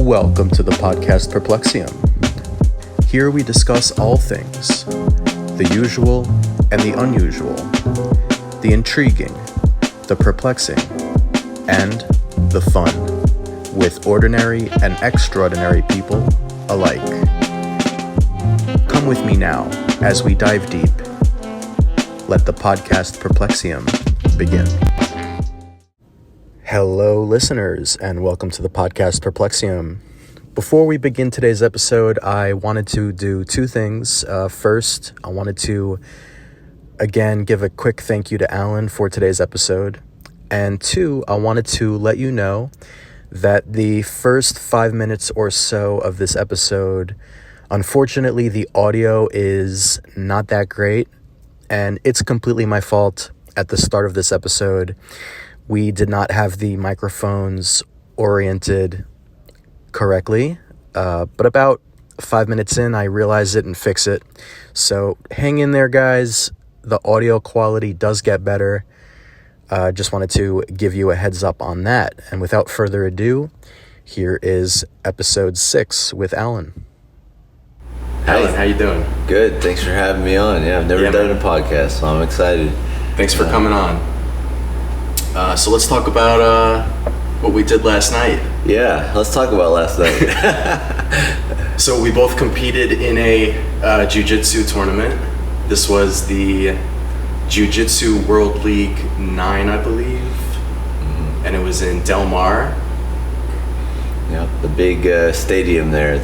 Welcome to the Podcast Perplexium. Here we discuss all things, the usual and the unusual, the intriguing, the perplexing, and the fun, with ordinary and extraordinary people alike. Come with me now as we dive deep. Let the Podcast Perplexium begin. Hello, listeners, and welcome to the Podcast Perplexium. Before we begin today's episode, I wanted to do two things. First, I wanted to, again, give a quick thank you to Alan for today's episode. And two, I wanted to let you know that the first 5 minutes or so of this episode, unfortunately, the audio is not that great, and it's completely my fault. At the start of this episode, we did not have the microphones oriented correctly, but about 5 minutes in, I realized it and fixed it. So hang in there, guys. The audio quality does get better. Just wanted to give you a heads up on that. And without further ado, here is episode 6 with Alan. Alan, how you doing? Good. Thanks for having me on. Yeah, I've never done a podcast, so I'm excited. Thanks for coming on. So let's talk about what we did last night. Yeah, let's talk about last night. So we both competed in a jiu-jitsu tournament. This was the Jiu-Jitsu World League 9, I believe. Mm-hmm. And it was in Del Mar. Yeah, the big stadium there.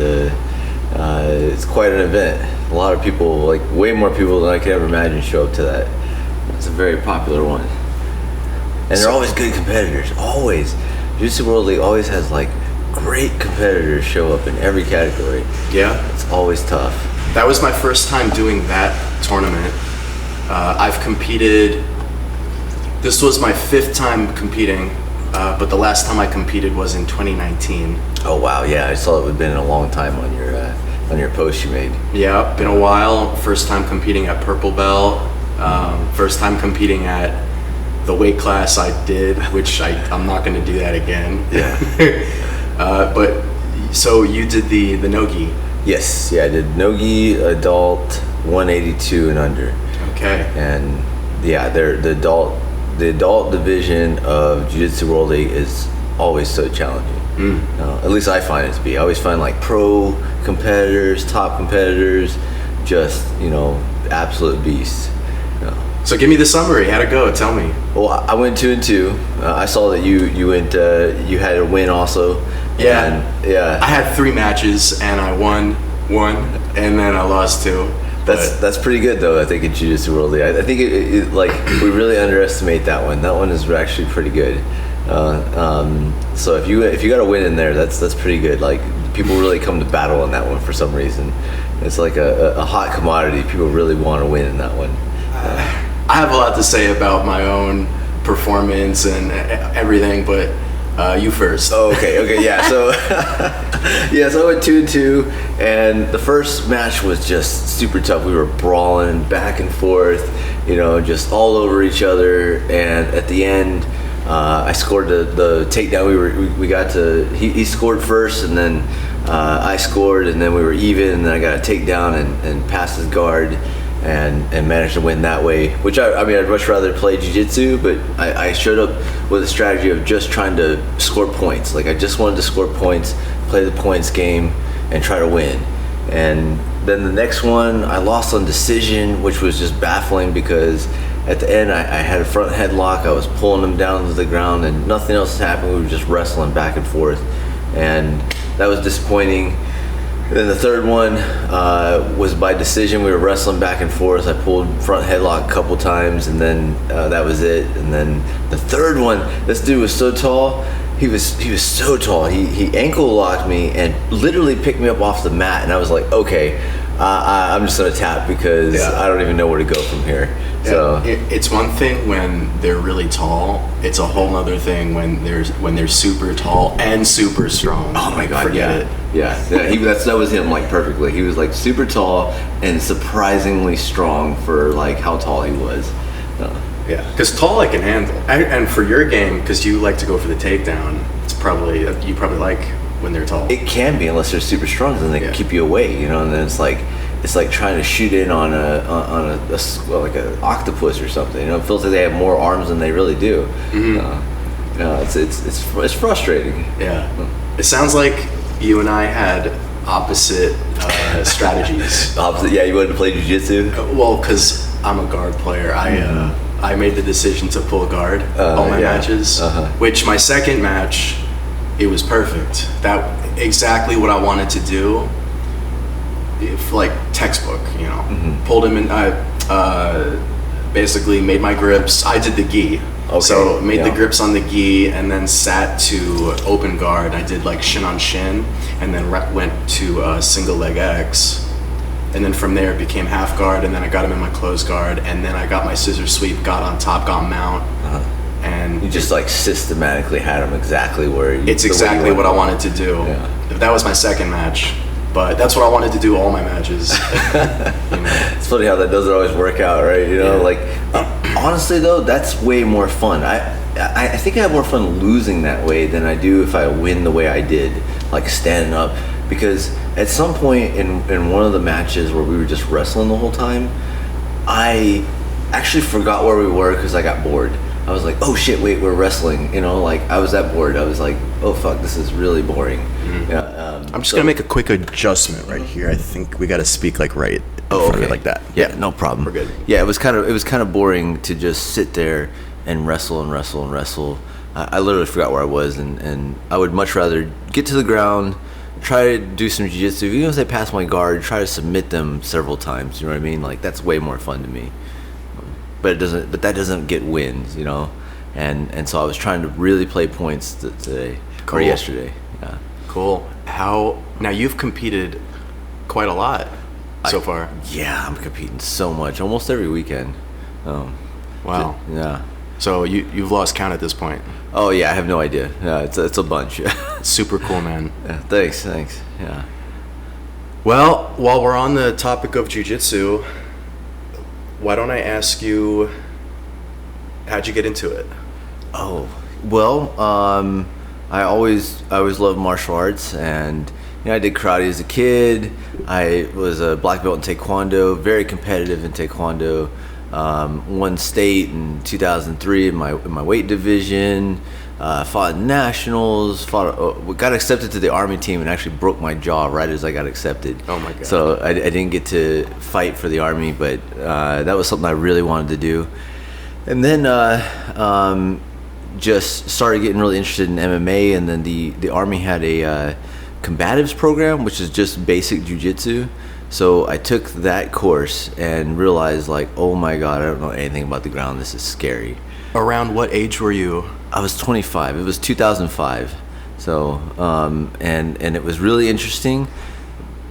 It's quite an event. A lot of people, like way more people than I could ever imagine, show up to that. It's a very popular one. And they're always good competitors, always. Jiu-Jitsu World League always has like great competitors show up in every category. Yeah. It's always tough. That was my first time doing that tournament. I've competed, this was my 5th time competing, but the last time I competed was in 2019. Oh wow, yeah, I saw it had been a long time on your post you made. Yeah, been a while. First time competing at Purple Belt. First time competing at the weight class I did, which I'm not going to do that again. Yeah. But so you did the Nogi. Yes, yeah, I did Nogi adult 182 and under. Okay. And yeah, the adult division of Jiu-Jitsu World League is always so challenging. At least I find it to be. I always find like pro competitors, top competitors, just absolute beasts. So give me the summary. How'd it go? Tell me. Well, I went 2-2. I saw that you went. You had a win also. Yeah. And, yeah. I had 3 matches and I won 1, and then I lost 2. That's pretty good though. I think in Jiu-Jitsu World League. I think it like we really underestimate that one. That one is actually pretty good. So if you got a win in there, that's pretty good. Like people really come to battle on that one for some reason. It's like a hot commodity. People really want to win in that one. I have a lot to say about my own performance and everything, but you first. Oh, okay, yeah. So, so I went 2-2, and the first match was just super tough. We were brawling back and forth, just all over each other. And at the end, I scored the takedown. We got to he scored first, and then I scored, and then we were even. And then I got a takedown and passed his guard. And managed to win that way, which I'd much rather play jiu-jitsu, but I showed up with a strategy of just trying to score points. Like I just wanted to score points, play the points game, and try to win. And then the next one, I lost on decision, which was just baffling because at the end I had a front headlock. I was pulling him down to the ground and nothing else happened. We were just wrestling back and forth, and that was disappointing. Then the third one was by decision. We were wrestling back and forth. I pulled front headlock a couple times, and then that was it. And then the third one, this dude was so tall. He was so tall. He ankle locked me and literally picked me up off the mat. And I was like, okay, I'm just gonna tap because I don't even know where to go from here. Yeah. So it's one thing when they're really tall. It's a whole other thing when they're super tall and super strong. Oh my god, forget it. Yeah, that was him like perfectly. He was like super tall and surprisingly strong for like how tall he was. Yeah, because tall I can handle. And for your game, because you like to go for the takedown, it's probably you probably like when they're tall. It can be, unless they're super strong, then they can keep you away, and then it's like trying to shoot in on like an octopus or something. It feels like they have more arms than they really do. It's frustrating. Yeah. It sounds like you and I had opposite strategies. Opposite, yeah. You wanted to play jiu-jitsu? Well, because I'm a guard player. I made the decision to pull guard all my matches. Which my second match, it was perfect. That exactly what I wanted to do. If, like textbook, pulled him in. I basically made my grips. I did the gi. Okay. So made the grips on the gi and then sat to open guard. I did like shin on shin and then went to single leg X. And then from there it became half guard, and then I got him in my closed guard, and then I got my scissor sweep, got on top, got mount. And you just like systematically had him exactly where you... It's exactly what I wanted to do. Yeah. That was my second match. But that's what I wanted to do all my matches. It's funny how that doesn't always work out, right? Like honestly though, that's way more fun. I think I have more fun losing that way than I do if I win the way I did, like standing up. Because at some point in one of the matches where we were just wrestling the whole time, I actually forgot where we were because I got bored. I was like, oh shit, wait, we're wrestling. Like I was that bored. I was like, oh fuck, this is really boring. I'm just gonna make a quick adjustment right here. I think we gotta speak like right in front of it like that. Yeah, no problem. We're good. Yeah, it was kind of boring to just sit there and wrestle and wrestle and wrestle. I literally forgot where I was, and I would much rather get to the ground, try to do some jiu-jitsu. Even if they pass my guard, try to submit them several times. You know what I mean? Like that's way more fun to me. But that doesn't get wins, and so I was trying to really play points today or yesterday. Yeah. Cool. Now you've competed quite a lot so far. Yeah, I'm competing so much, almost every weekend. Wow. Yeah. So you've lost count at this point. Oh yeah, I have no idea. Yeah, it's a bunch. Super cool, man. Yeah, thanks. Yeah. Well, while we're on the topic of jiu-jitsu, why don't I ask you, how'd you get into it? Oh, well, I always loved martial arts, and I did karate as a kid. I was a black belt in taekwondo, very competitive in taekwondo. Won state in 2003 in my weight division. Fought in nationals. Got accepted to the Army team and actually broke my jaw right as I got accepted. Oh my god! So I didn't get to fight for the Army, but that was something I really wanted to do. And then just started getting really interested in MMA, and then the Army had a combatives program, which is just basic jiu-jitsu. So I took that course and realized, like, oh my god, I don't know anything about the ground. This is scary. Around what age were you? I was 25. It was 2005. So and it was really interesting,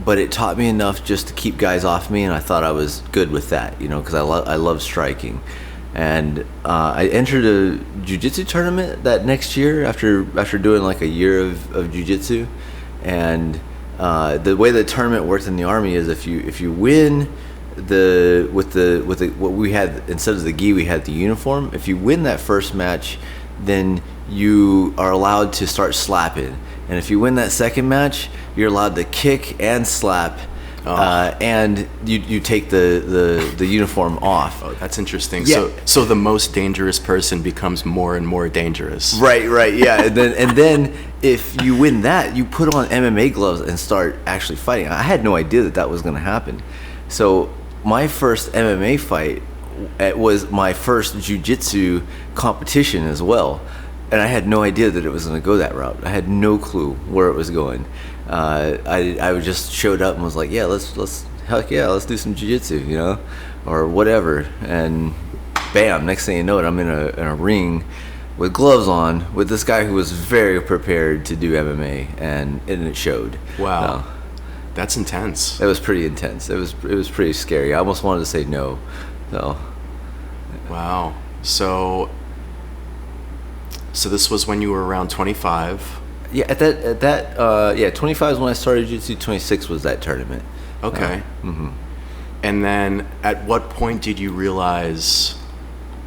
but it taught me enough just to keep guys off me, and I thought I was good with that, because I love striking. And I entered a jiu-jitsu tournament that next year after doing like a year of jiu-jitsu. And the way the tournament worked in the Army is if you win with what we had, instead of the gi, we had the uniform. If you win that first match, then you are allowed to start slapping. And if you win that second match, you're allowed to kick and slap. And you take the uniform off. Oh, that's interesting. Yeah. So the most dangerous person becomes more and more dangerous. Right, yeah. and then if you win that, you put on MMA gloves and start actually fighting. I had no idea that was going to happen. So my first MMA fight was my first jiu-jitsu competition as well. And I had no idea that it was going to go that route. I had no clue where it was going. I just showed up and was like, yeah, let's do some jiu-jitsu, or whatever. And bam, next thing you know it, I'm in a ring with gloves on with this guy who was very prepared to do MMA, and it showed. Wow. That's intense. It was pretty intense. It was pretty scary. I almost wanted to say no. So. Wow. So this was when you were around 25. Yeah, at that 25 is when I started jiu-jitsu. 26 was that tournament. Okay. And then at what point did you realize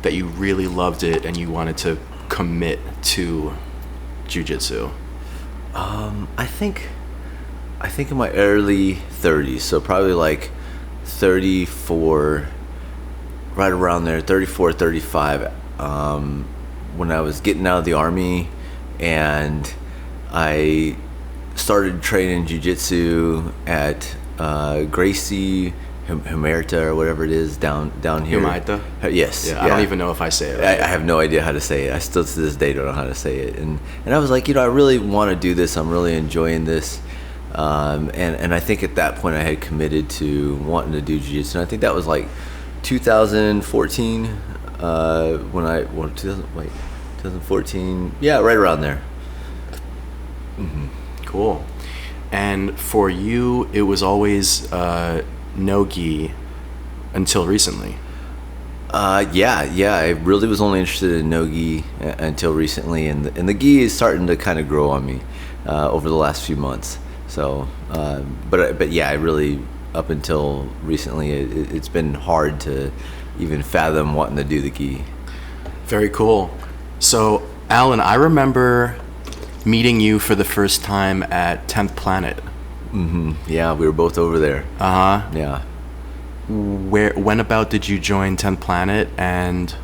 that you really loved it and you wanted to commit to jiu-jitsu? I think in my early 30s, so probably like 34, right around there, 34, 35, when I was getting out of the Army, and I started training jiu-jitsu at Gracie Humerta or whatever it is down here. Humerta? Yes. Yeah, I don't even know if I say it right. I have no idea how to say it. I still to this day don't know how to say it. And I was like, I really want to do this. I'm really enjoying this. And I think at that point I had committed to wanting to do jiu-jitsu. And I think that was like 2014 2014. Yeah, right around there. Mm-hmm. Cool. And for you, it was always no-gi until recently. Yeah. I really was only interested in no-gi until recently, and the gi is starting to kind of grow on me over the last few months. So, but yeah, I really, up until recently, it's been hard to even fathom wanting to do the gi. Very cool. So, Alan, I remember meeting you for the first time at 10th Planet. Mm-hmm. Yeah, we were both over there. Uh-huh. Yeah. When about did you join 10th Planet, and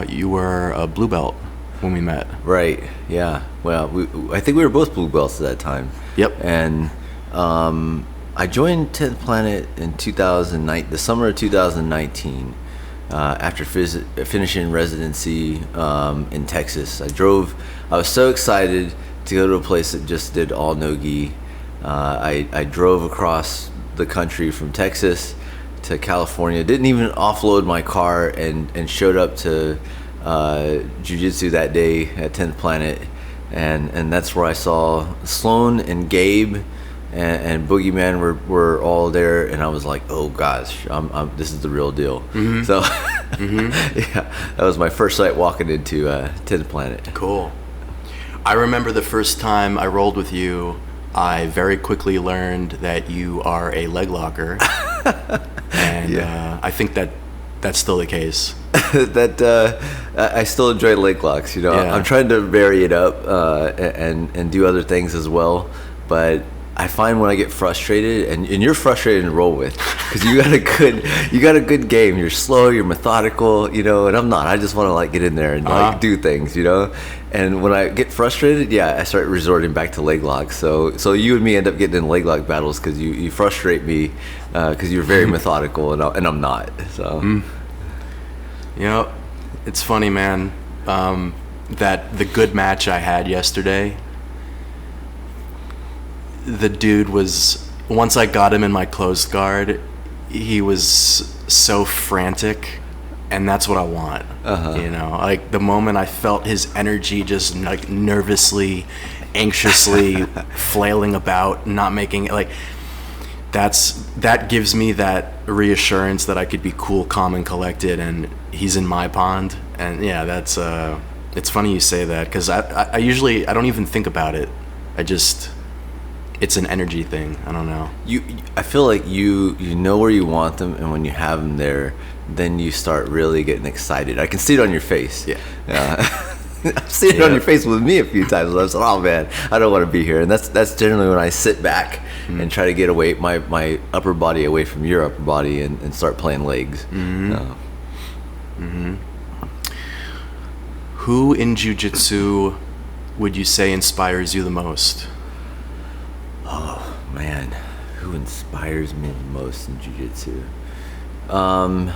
you were a blue belt when we met? Right, yeah. Well, I think we were both blue belts at that time. Yep. And I joined 10th Planet in the summer of 2019, after finishing residency in Texas. I was so excited to go to a place that just did all no-gi. I drove across the country from Texas to California, didn't even offload my car, and showed up to jiu-jitsu that day at 10th Planet, and that's where I saw Sloan and Gabe and Boogeyman were all there, and I was like, oh gosh, this is the real deal. Mm-hmm. So yeah, that was my first night walking into 10th Planet. Cool. I remember the first time I rolled with you, I very quickly learned that you are a leg locker, and yeah. I think that's still the case. I still enjoy leg locks. Yeah. I'm trying to vary it up and do other things as well, but I find when I get frustrated, and you're frustrated to roll with, because you got a good game. You're slow, you're methodical, and I'm not. I just want to like get in there and like do things, And when I get frustrated, I start resorting back to leg locks. So you and me end up getting in leg lock battles because you frustrate me because you're very methodical and I'm not. So. It's funny, man. That the good match I had yesterday, the dude was, once I got him in my closed guard, he was so frantic, and that's what I want. Uh-huh. Like the moment I felt his energy just like nervously, anxiously flailing about, not making like, that gives me that reassurance that I could be cool, calm, and collected, and he's in my pond. And yeah, that's it's funny you say that, because I usually I don't even think about it. It's an energy thing. I don't know. I feel like you know where you want them, and when you have them there, then you start really getting excited. I can see it on your face. Yeah. I've seen it on your face with me a few times. I was like, oh man, I don't want to be here. And that's generally when I sit back and try to get away my upper body away from your upper body and start playing legs. Mm-hmm. Who in jiu-jitsu would you say inspires you the most? Oh man, who inspires me the most in jiu-jitsu? I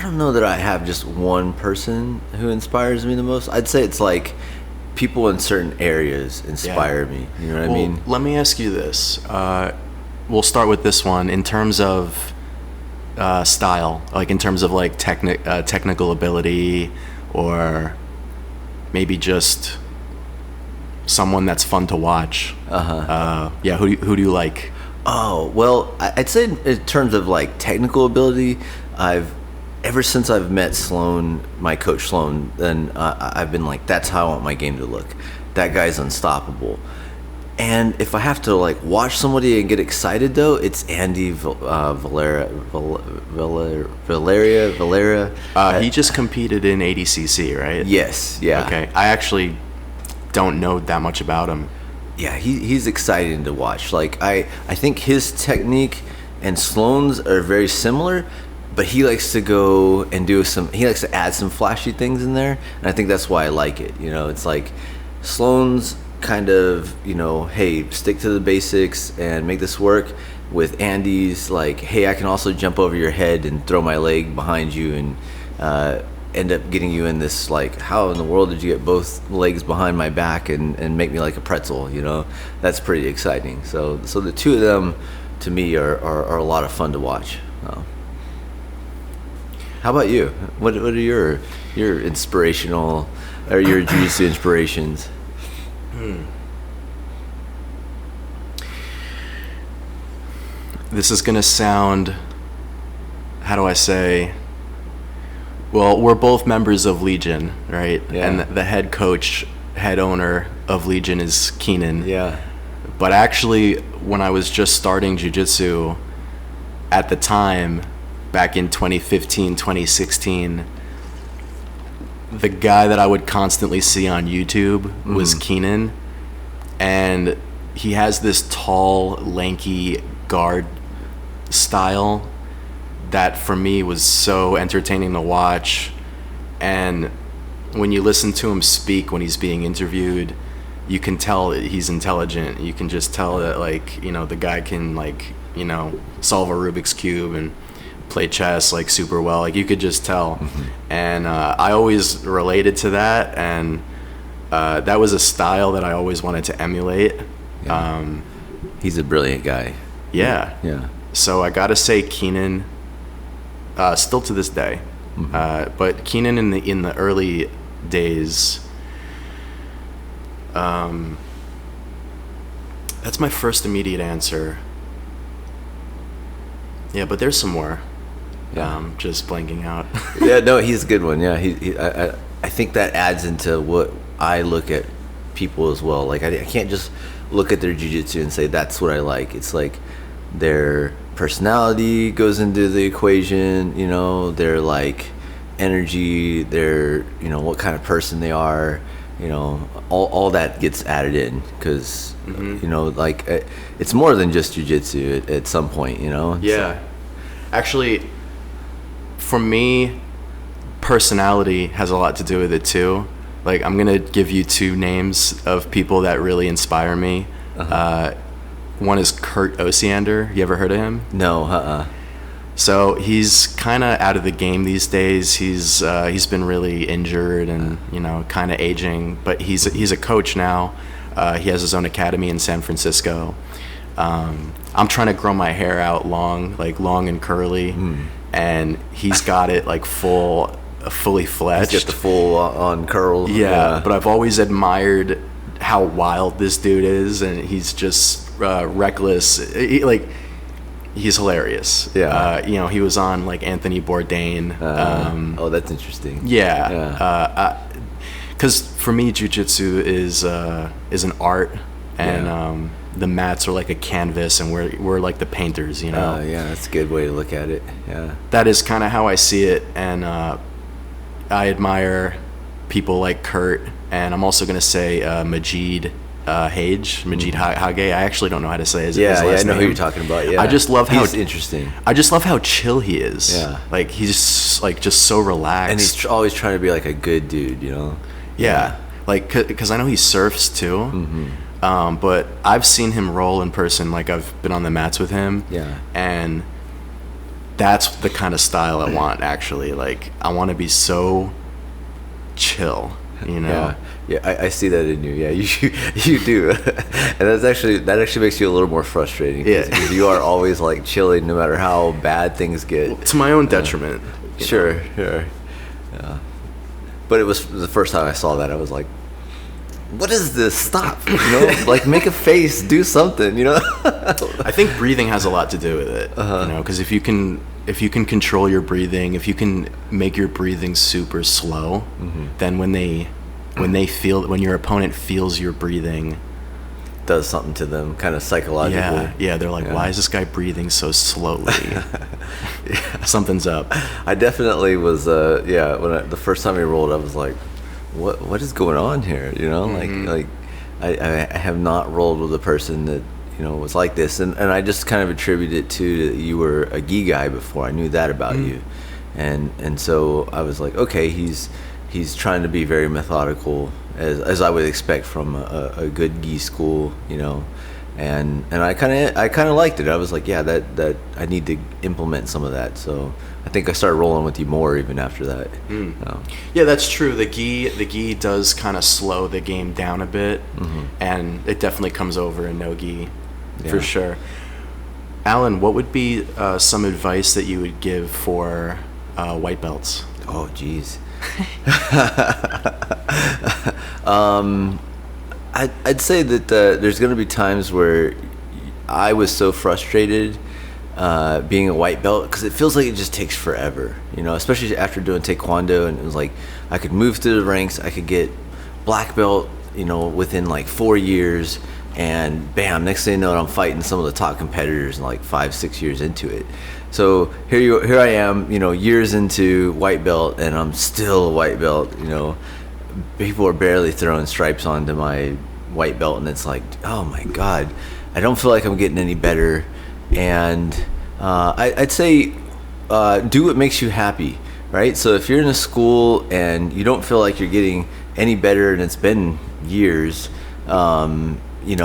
don't know that I have just one person who inspires me the most. I'd say it's like people in certain areas inspire me. You know what I mean? Let me ask you this. We'll start with this one. In terms of style, like in terms of like technical ability, or maybe just someone that's fun to watch. Who do you like? Oh, well, I'd say in terms of like technical ability, ever since I've met Sloan, my coach Sloan, then I've been like, that's how I want my game to look. That guy's unstoppable. And if I have to like watch somebody and get excited though, it's Andy Valeria. He just competed in ADCC, right? Yes, yeah. Okay, I actually don't know that much about him. Yeah, he's exciting to watch. Like I think his technique and Sloan's are very similar, but he likes to go and he likes to add some flashy things in there, and I think that's why I like it. You know, it's like Sloan's kind of, you know, hey, stick to the basics and make this work. With Andy's like, hey, I can also jump over your head and throw my leg behind you and end up getting you in this, like, how in the world did you get both legs behind my back and make me like a pretzel, you know? That's pretty exciting. So the two of them to me are a lot of fun to watch. How about you? What are your inspirational or your jiu-jitsu inspirations? This is gonna sound, how do I say? Well, we're both members of Legion, right? Yeah. And the head coach, head owner of Legion is Keenan. Yeah. But actually, when I was just starting jiu-jitsu, at the time, back in 2015, 2016, the guy that I would constantly see on YouTube was Keenan. And he has this tall, lanky guard style that for me was so entertaining to watch. And when you listen to him speak when he's being interviewed, you can tell that he's intelligent. You can just tell that, like, you know, the guy can, like, you know, solve a Rubik's Cube and play chess, like, super well. Like, you could just tell. And I always related to that, and that was a style that I always wanted to emulate. Yeah. He's a brilliant guy. Yeah. Yeah. So I gotta say Keenan, still to this day, but Keenan in the early days, that's my first immediate answer. Yeah, but there's some more. Yeah. Just blanking out. Yeah, no, he's a good one. Yeah, I think that adds into what I look at people as well. Like I can't just look at their jiu-jitsu and say that's what I like. It's like their personality goes into the equation, you know, their like energy, their, you know, what kind of person they are, you know, all that gets added in because you know, like it's more than just jiu-jitsu at some point, you know. Yeah. Actually, for me, personality has a lot to do with it too. Like, I'm gonna give you two names of people that really inspire me. One is Kurt Osiander. You ever heard of him? No. So he's kind of out of the game these days. He's been really injured and you know, kind of aging. But he's a coach now. He has his own academy in San Francisco. I'm trying to grow my hair out long and curly, and he's got it like fully fledged. He's got the full on curl. Yeah, but I've always admired how wild this dude is, and he's just reckless. He's hilarious. Yeah. You know, he was on like Anthony Bourdain. Oh, that's interesting. Yeah. Because for me, jiu-jitsu is an art, and the mats are like a canvas, and we're like the painters. You know. Yeah, that's a good way to look at it. Yeah. That is kind of how I see it, and I admire people like Kurt, and I'm also gonna say Majid Hage. I actually don't know how to say his last I know name. who you're talking about. Yeah, I just love how he's interesting. I just love how chill he is. Yeah, like he's like just so relaxed, and he's always trying to be like a good dude, you know. Yeah, like because I know he surfs too. But I've seen him roll in person. Like I've been on the mats with him. Yeah, and that's the kind of style I want. Actually, like I want to be so chill. You know. Yeah, I see that in you. Yeah, you do, and that actually makes you a little more frustrating. Yeah, because you are always like chilling, no matter how bad things get. Well, to my own detriment. Sure. Yeah. But it was the first time I saw that, I was like, "What is this? Stop! You know, like make a face, do something." You know. I think breathing has a lot to do with it. You know, because if you can control your breathing, if you can make your breathing super slow, then when your opponent feels your breathing, does something to them, kind of psychologically. Yeah. They're like, why is this guy breathing so slowly? Something's up. I definitely was. The first time he rolled, I was like, what is going on here? You know, like I have not rolled with a person that was like this, and I just kind of attribute it to that you were a gi guy before. I knew that about you, and so I was like, okay, he's trying to be very methodical, as I would expect from a good gi school, and I kind of liked it. I was like, yeah, that I need to implement some of that. So I think I started rolling with you more even after that. Yeah, that's true. The gi does kind of slow the game down a bit, and it definitely comes over in no gi, for sure. Alan, what would be some advice that you would give for white belts? Oh, geez. I'd say that there's going to be times where I was so frustrated being a white belt, because it feels like it just takes forever, especially after doing taekwondo, and it was like I could move through the ranks, I could get black belt, within like 4 years, and bam, next thing you know, I'm fighting some of the top competitors like 5-6 years into it. So here I am, years into white belt, and I'm still a white belt. People are barely throwing stripes onto my white belt, and it's like, oh my God, I don't feel like I'm getting any better. And I'd say do what makes you happy, right? So if you're in a school and you don't feel like you're getting any better, and it's been years, and you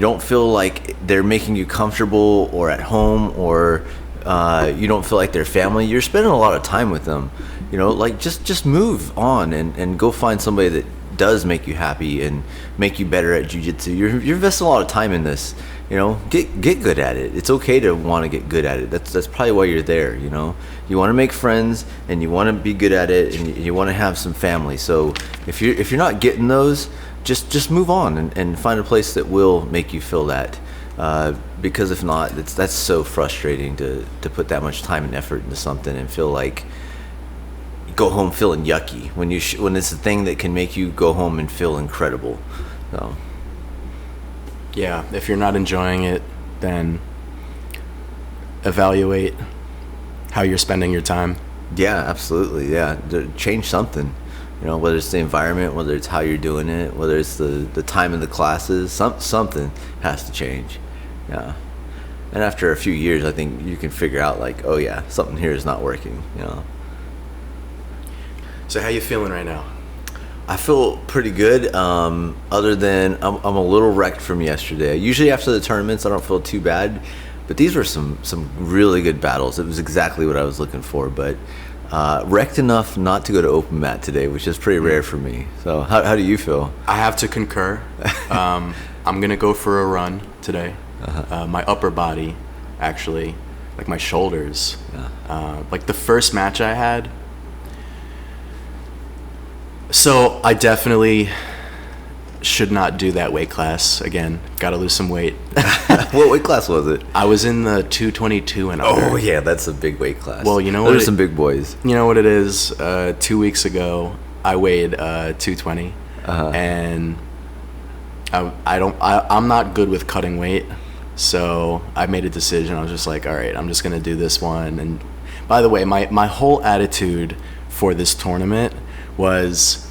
don't feel like they're making you comfortable or at home, or you don't feel like they're family, you're spending a lot of time with them. Like just move on and go find somebody that does make you happy and make you better at jiu-jitsu. You're investing a lot of time in this. Get good at it. It's okay to want to get good at it. That's probably why you're there. You want to make friends, and you want to be good at it, and you want to have some family. So if you're not getting those, just move on and find a place that will make you feel that. Because if not, that's so frustrating to put that much time and effort into something and feel like you go home feeling yucky when it's a thing that can make you go home and feel incredible. So. Yeah, if you're not enjoying it, then evaluate how you're spending your time. Yeah, absolutely. Yeah, change something. Whether it's the environment, whether it's how you're doing it, whether it's the time in the classes, something has to change. Yeah. And after a few years, I think you can figure out like, oh yeah, something here is not working. So how you feeling right now? I feel pretty good, other than I'm a little wrecked from yesterday. Usually after the tournaments, I don't feel too bad, but these were some really good battles. It was exactly what I was looking for, but wrecked enough not to go to open mat today, which is pretty rare for me. So how do you feel? I have to concur. I'm going to go for a run today. My upper body, actually, like my shoulders. Like the first match I had, so I definitely should not do that weight class again. Got to lose some weight. What weight class was it? I was in the 222 and under. Oh yeah, that's a big weight class. Well, you know those are some big boys. You know what it is? 2 weeks ago, I weighed 220, and I'm not good with cutting weight, so I made a decision. I was just like, all right, I'm just gonna do this one. And by the way, my whole attitude for this tournament was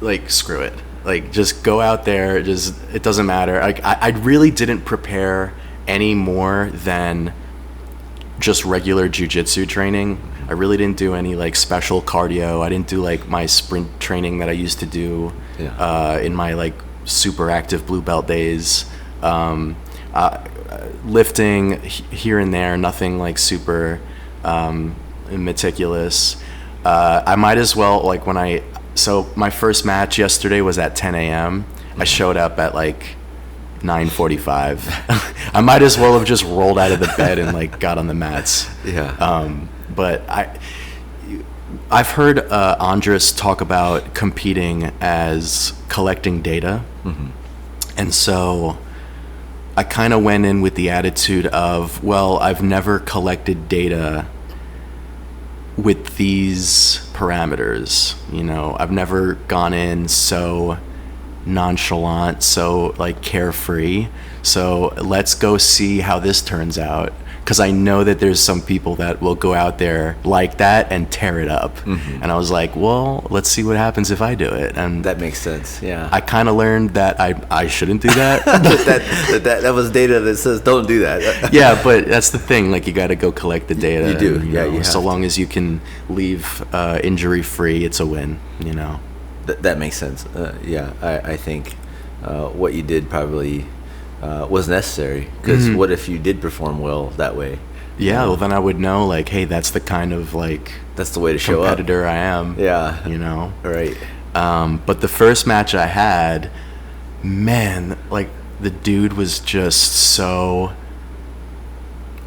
like, screw it. Like, just go out there. It doesn't matter. Like, I really didn't prepare any more than just regular jiu-jitsu training. I really didn't do any like special cardio. I didn't do like my sprint training that I used to do in my like super active blue belt days. Lifting here and there, nothing like super meticulous. I might as well, like, so my first match yesterday was at 10 a.m. I showed up at like 9:45. I might as well have just rolled out of the bed and like got on the mats. Yeah. But I've heard Andres talk about competing as collecting data. And so I kind of went in with the attitude of, well, I've never collected data with these parameters. I've never gone in so nonchalant, so like carefree. So let's go see how this turns out. Because I know that there's some people that will go out there like that and tear it up. And I was like, well, let's see what happens if I do it. And That makes sense. Yeah. I kind of learned that I shouldn't do that. that was data that says don't do that. Yeah, but that's the thing. Like, you got to go collect the data. You do. And, Yeah, you have so to. long as you can leave injury free, it's a win. You know. That makes sense. Yeah, I think what you did probably was necessary, because what if you did perform well that way? Yeah, well, then I would know, like, hey, that's the kind of, like, That's the way to show up. competitor I am. Yeah. You know? Right. But the first match I had, man, like, the dude was just so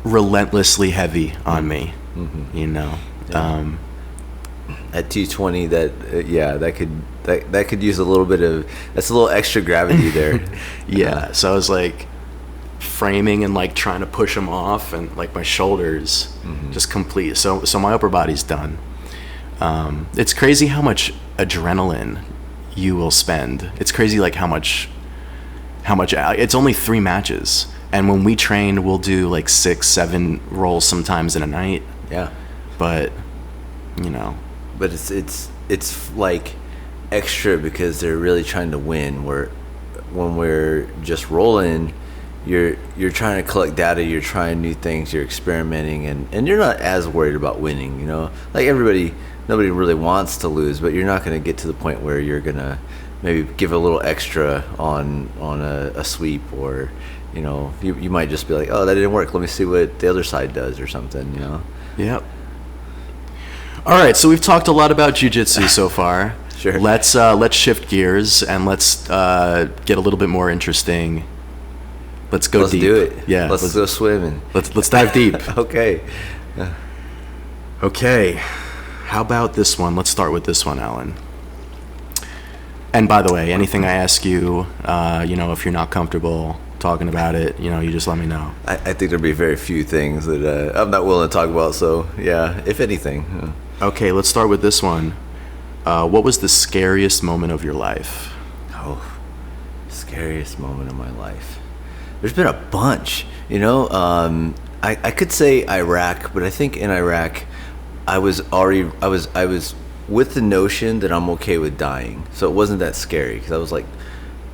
relentlessly heavy on me, you know? Yeah. At 220, that could use a little bit of, that's a little extra gravity there. Yeah, so I was, like, framing and, like, trying to push him off, and, like, my shoulders just complete. So my upper body's done. It's crazy how much adrenaline you will spend. It's crazy, like, how much it's only 3 matches, and when we train, we'll do like 6-7 rolls sometimes in a night. Yeah. But you know, But it's like extra because they're really trying to win. When we're just rolling, you're trying to collect data, you're trying new things, you're experimenting, and you're not as worried about winning. You know, like nobody really wants to lose, but you're not going to get to the point where you're gonna maybe give a little extra on a sweep, or you know, you might just be like, oh, that didn't work, let me see what the other side does or something. You know. Yep. All right, so we've talked a lot about jiu-jitsu so far. Sure. Let's shift gears and let's get a little bit more interesting. Let's go deep. Let's do it. Yeah. Let's go swimming. Let's dive deep. Okay. Okay. How about this one? Let's start with this one, Alan. And by the way, anything I ask you, you know, if you're not comfortable talking about it, you know, you just let me know. I think there'll be very few things that I'm not willing to talk about. So yeah, if anything. Okay, let's start with this one. What was the scariest moment of your life? Oh, scariest moment of my life. There's been a bunch, you know. I could say Iraq, but I think in Iraq, I was with the notion that I'm okay with dying, so it wasn't that scary, because I was like,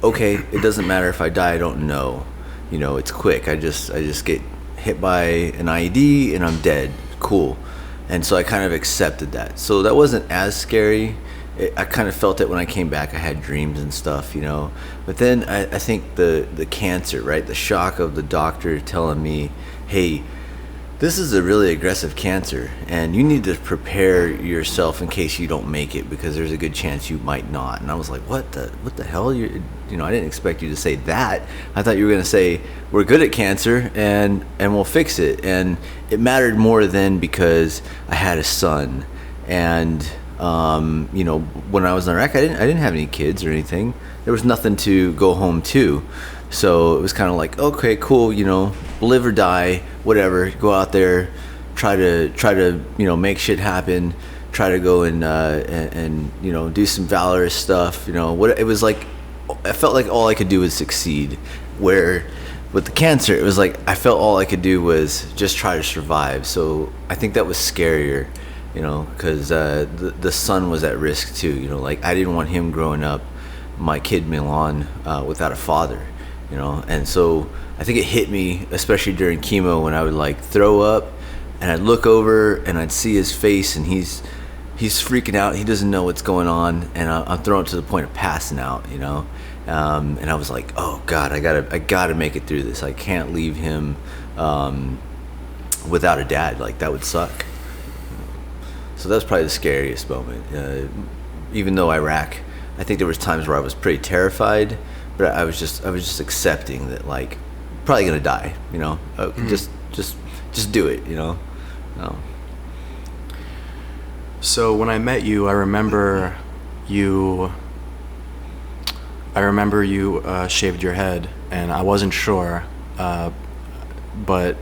okay, it doesn't matter if I die, I don't know, you know, it's quick. I just get hit by an IED and I'm dead. Cool. And so I kind of accepted that. So that wasn't as scary. I kind of felt it when I came back. I had dreams and stuff, you know. But then I think the cancer, right? The shock of the doctor telling me, hey, this is a really aggressive cancer, and you need to prepare yourself in case you don't make it, because there's a good chance you might not. And I was like, what the hell? You know, I didn't expect you to say that. I thought you were going to say, we're good at cancer and we'll fix it. And it mattered more then because I had a son. And, you know, when I was in Iraq, I didn't have any kids or anything. There was nothing to go home to. So it was kind of like, okay, cool, you know, live or die, whatever. Go out there, try to you know, make shit happen. Try to go and you know, do some valorous stuff. You know, it was like, I felt like all I could do was succeed. Where with the cancer, it was like I felt all I could do was just try to survive. So I think that was scarier, you know, because the son was at risk too. You know, like I didn't want him growing up, my kid Milan, without a father. You know, and so I think it hit me, especially during chemo, when I would like throw up and I'd look over and I'd see his face and he's freaking out. He doesn't know what's going on, and I'm thrown to the point of passing out, you know. And I was like, oh God, I gotta make it through this. I can't leave him without a dad. Like that would suck. So that was probably the scariest moment. Even though Iraq, I think there was times where I was pretty terrified. But I was just accepting that, like, probably gonna die, you know. Just do it, you know. No. So when I met you, I remember you shaved your head, and I wasn't sure, but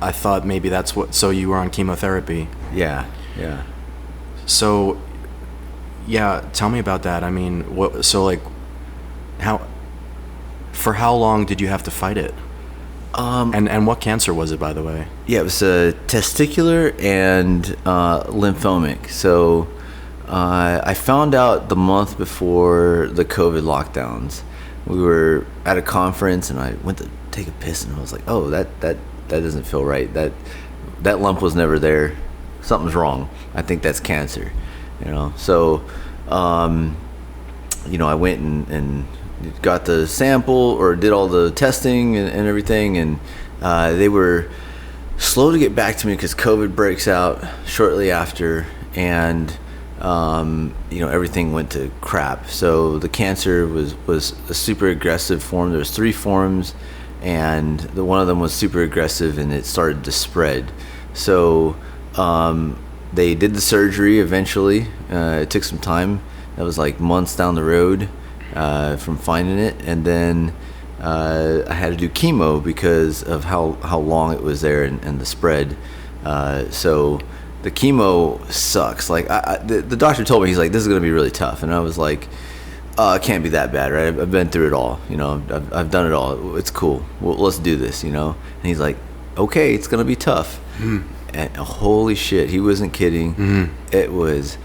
I thought maybe that's what. So you were on chemotherapy. Yeah. So, yeah, tell me about that. I mean, what? So like. For how long did you have to fight it? And what cancer was it, by the way? Yeah, it was testicular and lymphomic. So I found out the month before the COVID lockdowns. We were at a conference, and I went to take a piss, and I was like, "Oh, that doesn't feel right. That lump was never there. Something's wrong. I think that's cancer." So I went and got the sample, or did all the testing and everything, and they were slow to get back to me because COVID breaks out shortly after, and everything went to crap. So the cancer was a super aggressive form. There was 3 forms, and one of them was super aggressive, and it started to spread. So they did the surgery eventually. It took some time. That was like months down the road from finding it, and then I had to do chemo because of how long it was there and the spread. So the chemo sucks. Like the doctor told me, he's like, "This is gonna be really tough," and I was like, "It can't be that bad, right? I've been through it all. I've done it all. It's cool. Well, let's do this." And he's like, "Okay, it's gonna be tough." And holy shit, he wasn't kidding. It was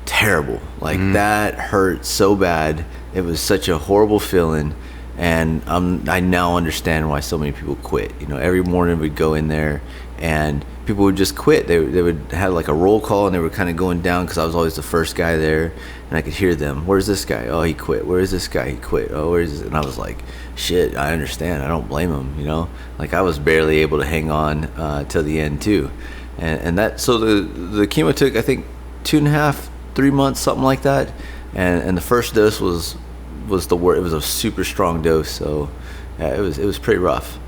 terrible. Like that hurt so bad. It was such a horrible feeling, and I now understand why so many people quit. Every morning we'd go in there, and people would just quit. They would have like a roll call, and they were kind of going down because I was always the first guy there, and I could hear them. "Where's this guy? Oh, he quit. Where's this guy? He quit. Oh, where's this?" And I was like, shit, I understand. I don't blame him. Like I was barely able to hang on till the end too, and that. So the chemo took, I think, 2.5, 3 months, something like that, and the first dose was the worst. It was a super strong dose, so yeah, it was pretty rough.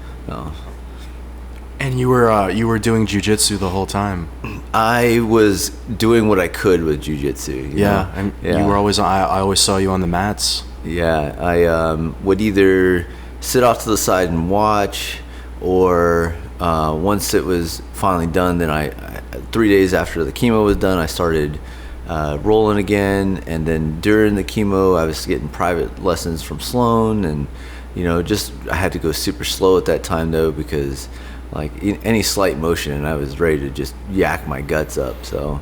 And you were doing jiu-jitsu the whole time. I was doing what I could with jiu-jitsu. Yeah. You were always. I always saw you on the mats. Yeah, I would either sit off to the side and watch, or once it was finally done, then I 3 days after the chemo was done, I started rolling again. And then during the chemo, I was getting private lessons from Sloan, and I had to go super slow at that time though, because like any slight motion and I was ready to just yak my guts up. So,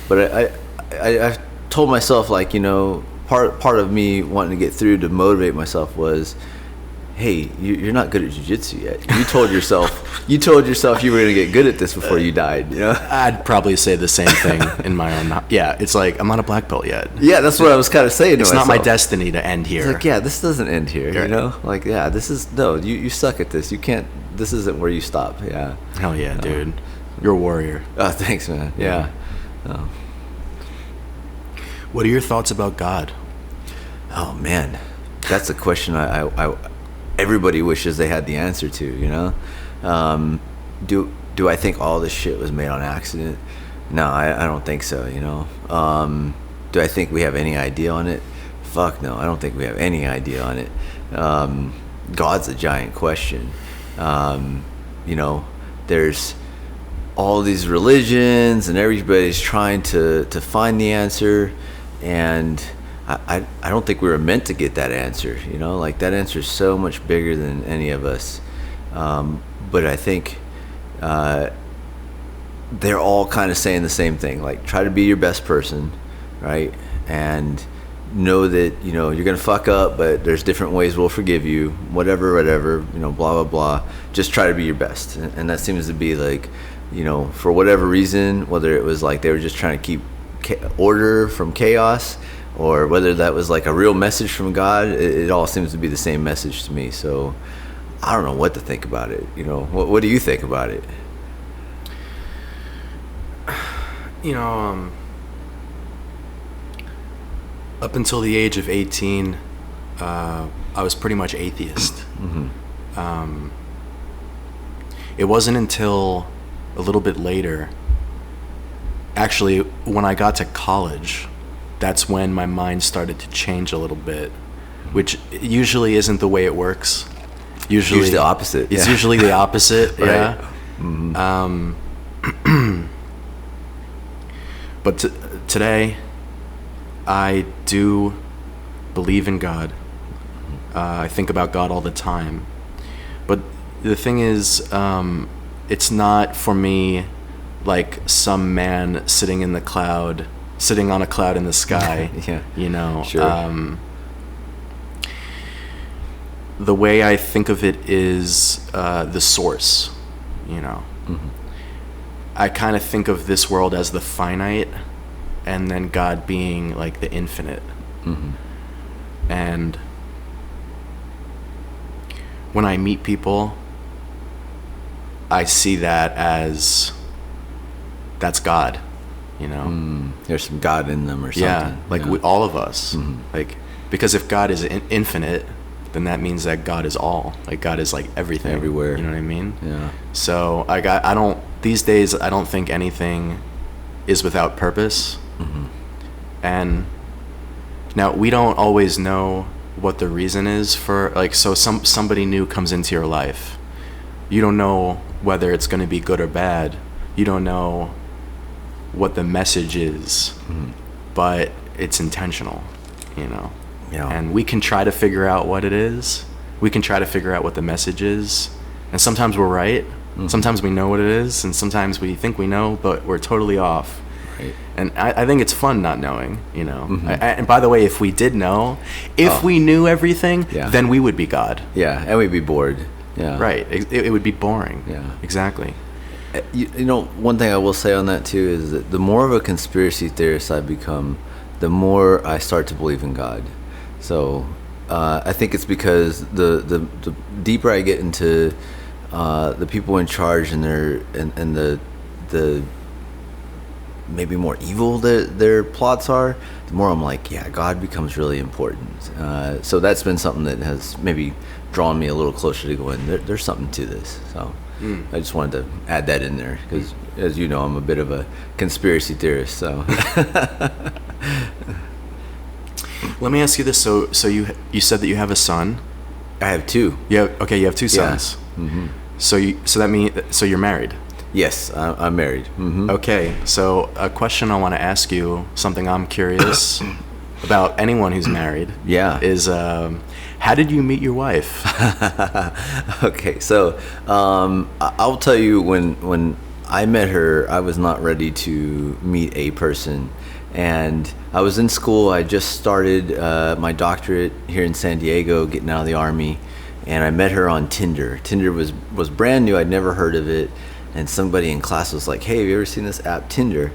but I told myself, like, part of me wanting to get through to motivate myself was, hey, you're not good at jiu-jitsu yet. You told yourself you were going to get good at this before you died. I'd probably say the same thing in my own. Yeah, it's like, I'm not a black belt yet. Yeah, that's what I was kind of saying to it's myself. Not my destiny to end here. It's like, yeah, this doesn't end here. Like, yeah, this is no. You suck at this. You can't. This isn't where you stop. Yeah. Hell yeah, dude. You're a warrior. Oh, thanks, man. Yeah. Oh. What are your thoughts about God? Oh man, that's a question I everybody wishes they had the answer to. Do I think all this shit was made on accident? No, I don't think so. Do I think we have any idea on it? Fuck no, I don't think we have any idea on it. God's a giant question. There's all these religions, and everybody's trying to find the answer, and I don't think we were meant to get that answer. Like that answer is so much bigger than any of us. But I think they're all kind of saying the same thing. Like, try to be your best person, right? And know that you're gonna fuck up, but there's different ways we'll forgive you. Whatever, blah blah blah. Just try to be your best, and that seems to be like, for whatever reason, whether it was like they were just trying to keep order from chaos, or whether that was like a real message from God, it all seems to be the same message to me. So I don't know what to think about it. What do you think about it? Up until the age of 18, I was pretty much atheist. It wasn't until a little bit later, actually, when I got to college, that's when my mind started to change a little bit, which usually isn't the way it works. Usually the opposite. It's usually the opposite. Right. Yeah. But today, I do believe in God. I think about God all the time. But the thing is, it's not for me like some man sitting on a cloud in the sky. Yeah. You know. Sure. The way I think of it is the source. You know. Mm-hmm. I kind of think of this world as the finite, and then God being like the infinite. Mm-hmm. And when I meet people, I see that as that's God, you know. There's some God in them or something. Yeah, like all of us. Mm-hmm. Like, because if God is infinite, then that means that God is all. Like, God is like everything, everywhere. You know what I mean? Yeah. So these days I don't think anything is without purpose. Mm-hmm. And now we don't always know what the reason is for, like, so somebody new comes into your life. You don't know whether it's going to be good or bad. You don't know what the message is, but it's intentional, you know. Yeah. And we can try to figure out what it is. We can try to figure out what the message is. And sometimes we're right. Mm-hmm. Sometimes we know what it is, and sometimes we think we know, but we're totally off. Right. And I think it's fun not knowing, you know. Mm-hmm. And by the way, if we did know, we knew everything, then we would be God. Yeah, and we'd be bored. Yeah. Right. It would be boring. Yeah. Exactly. You know, one thing I will say on that too is that the more of a conspiracy theorist I become, the more I start to believe in God. So I think it's because the deeper I get into the people in charge and the maybe more evil their plots are, the more I'm like, yeah, God becomes really important. So that's been something that has maybe drawn me a little closer to going, there's something to this. So I just wanted to add that in there because, as you know, I'm a bit of a conspiracy theorist. So let me ask you this: so you said that you have a son. I have two. You have two sons. Yeah. Mm-hmm. So you're married. Yes, I'm married. Mm-hmm. Okay, so a question I want to ask you, something I'm curious about anyone who's married. Yeah. Is how did you meet your wife? Okay, so I'll tell you when I met her, I was not ready to meet a person. And I was in school. I just started my doctorate here in San Diego, getting out of the Army. And I met her on Tinder. Tinder was brand new. I'd never heard of it. And somebody in class was like, hey, have you ever seen this app, Tinder?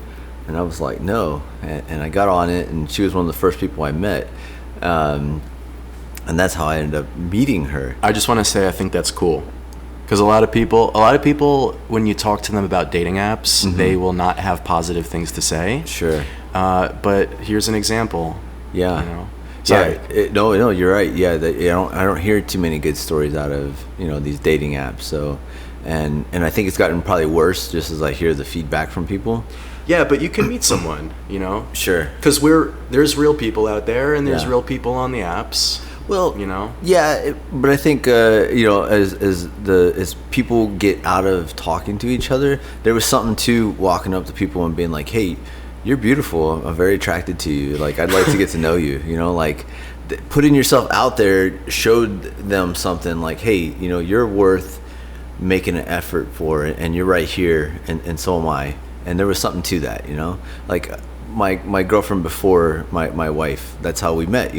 And I was like, no. And I got on it, and she was one of the first people I met. And that's how I ended up meeting her. I just want to say I think that's cool. Because a lot of people, when you talk to them about dating apps, they will not have positive things to say. Sure. But here's an example. Yeah. You know? Sorry. Yeah, no, you're right. Yeah, I don't hear too many good stories out of these dating apps. So, and I think it's gotten probably worse just as I hear the feedback from people. Yeah, but you can meet someone, you know. Sure. Because there's real people out there, and there's real people on the apps. Well, you know. Yeah, but I think as people get out of talking to each other, there was something to walking up to people and being like, "Hey, you're beautiful. I'm very attracted to you. Like, I'd like to get to know you." You know, like putting yourself out there showed them something. Like, hey, you're worth making an effort for it, and you're right here, and so am I. And there was something to that, like my girlfriend before my wife. That's how we met.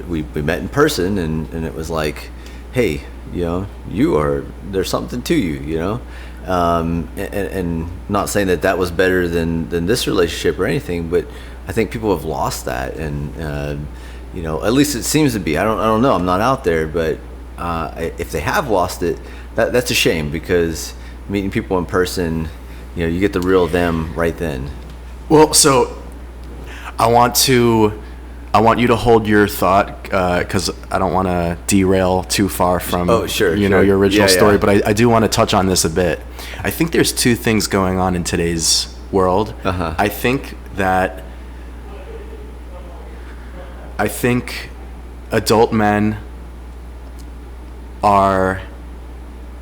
We met in person, and it was like, hey, there's something to you, and not saying that was better than this relationship or anything, but I think people have lost that, and at least it seems to be. I don't know. I'm not out there, but if they have lost it, that's a shame, because meeting people in person, you get the real them right then. Well, so I want you to hold your thought, because I don't want to derail too far from sure. Your original story, Yeah. but I do want to touch on this a bit. I think there's two things going on in today's world. Uh-huh. I think adult men are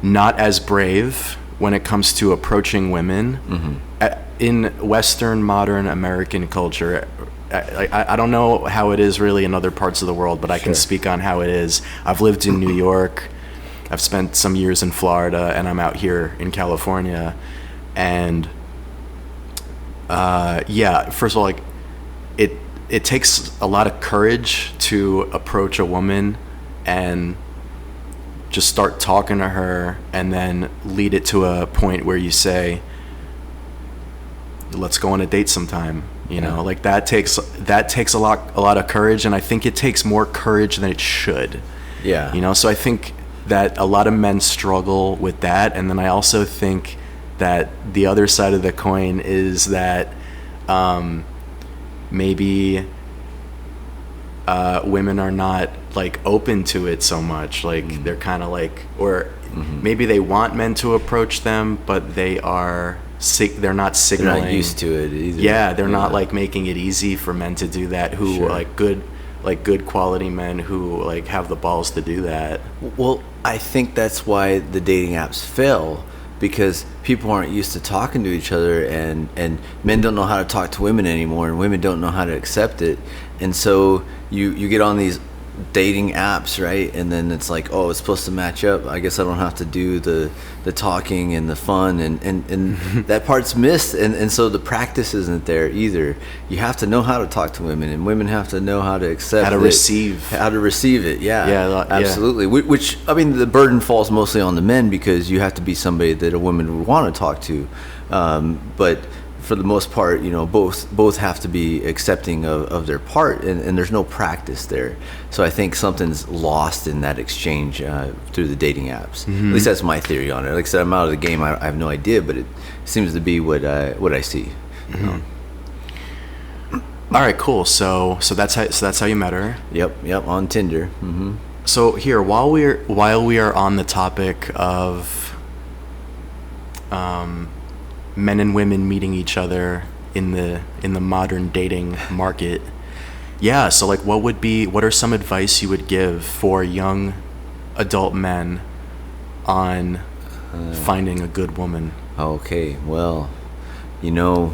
not as brave when it comes to approaching women. In Western modern American culture, I don't know how it is really in other parts of the world, but I can speak on how it is. I've lived in New York. I've spent some years in Florida, and I'm out here in California. And first of all, like it takes a lot of courage to approach a woman and just start talking to her, and then lead it to a point where you say, let's go on a date sometime. You know, like that takes a lot of courage, and I think it takes more courage than it should. Yeah. You know, so I think that a lot of men struggle with that, and then I also think that the other side of the coin is that maybe women are not like open to it so much. Like they're kind of like, or maybe they want men to approach them, but they're not signaling. They're not used to it either. Yeah, they're not like making it easy for men to do that. Who like good quality men who like have the balls to do that. Well, I think that's why the dating apps fail, because people aren't used to talking to each other, and men don't know how to talk to women anymore, and women don't know how to accept it. And so you get on these dating apps, right? And then it's like, oh, it's supposed to match up. I guess I don't have to do the talking and the fun, and that part's missed. And so the practice isn't there either. You have to know how to talk to women, and women have to know how to accept How to receive it. Yeah, absolutely. Which, I mean, the burden falls mostly on the men, because you have to be somebody that a woman would want to talk to. But for the most part, you know, both have to be accepting of their part, and there's no practice there. So I think something's lost in that exchange through the dating apps. At least that's my theory on it. Like I said, I'm out of the game. I have no idea, but it seems to be what I see. You know? All right, cool. So that's how you met her. Yep, on Tinder. So here, while we are on the topic of men and women meeting each other in the modern dating market, so like what are some advice you would give for young adult men on finding a good woman? Okay, well, you know,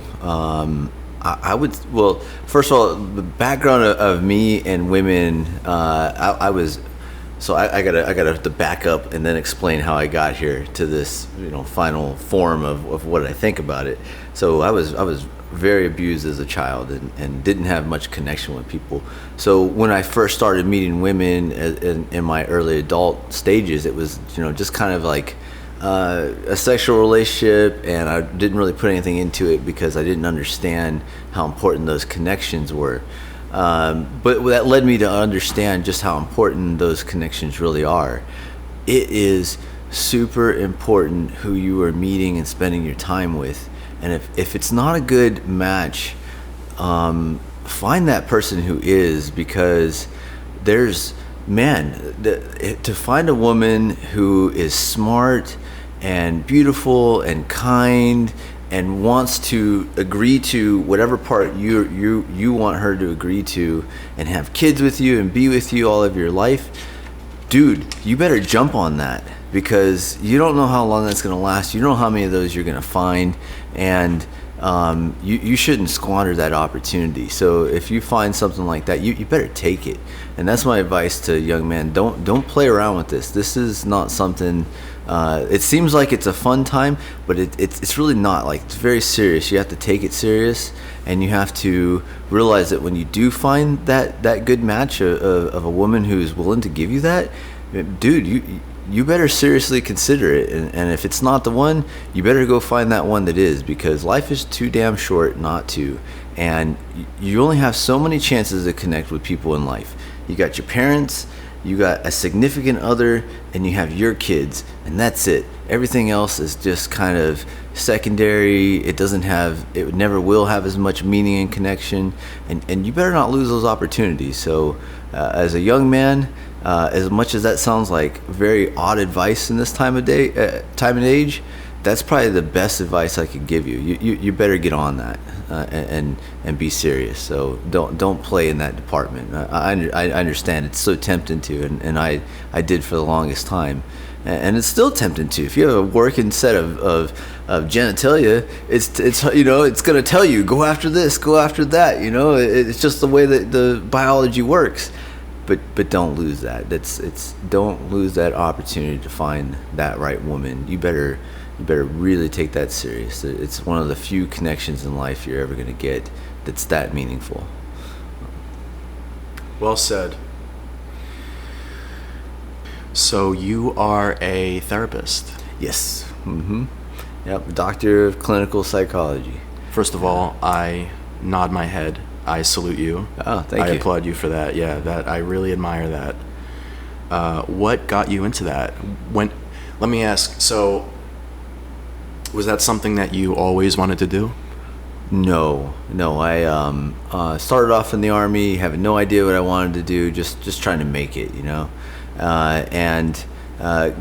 I would, well, first of all, the background of me and women, I was, so I gotta to back up and then explain how I got here to this, you know, final form of what I think about it. So I was very abused as a child, and didn't have much connection with people. So when I first started meeting women in my early adult stages, it was, you know, just kind of like a sexual relationship, and I didn't really put anything into it because I didn't understand how important those connections were. But that led me to understand just how important those connections really are. It is super important who you are meeting and spending your time with. And if it's not a good match, find that person who is, because there's, to find a woman who is smart and beautiful and kind and wants to agree to whatever part you want her to agree to, and have kids with you and be with you all of your life, dude, you better jump on that, because you don't know how long that's going to last. You don't know how many of those you're going to find, and you shouldn't squander that opportunity. So if you find something like that, you better take it. And that's my advice to young men. Don't play around with this. This is not something, it seems like it's a fun time, but it's really not. Like, it's very serious. You have to take it serious, and you have to realize that when you do find that good match of a woman who's willing to give you that, dude, you better seriously consider it. And if it's not the one, you better go find that one that is, because life is too damn short not to. And you only have so many chances to connect with people in life. You got your parents, you got a significant other, and you have your kids, and that's it. Everything else is just kind of secondary. It never will have as much meaning and connection, and you better not lose those opportunities. So as a young man, as much as that sounds like very odd advice in this time and age, that's probably the best advice I could give you. You better get on that and be serious. So don't play in that department. I understand it's so tempting to, and I did for the longest time. and it's still tempting to. If you have a working set of genitalia, it's going to tell you, go after this, go after that. It's just the way that the biology works. But don't lose that. Don't lose that opportunity to find that right woman. You better really take that serious. It's one of the few connections in life you're ever going to get that's that meaningful. Well said. So you are a therapist? Yes. Mm-hmm. Yep. Doctor of clinical psychology. First of all, I nod my head. I salute you. Oh, thank you. I applaud you for that. Yeah, that I really admire that. What got you into that? Let me ask. So, was that something that you always wanted to do? No. I started off in the Army, having no idea what I wanted to do, just trying to make it, and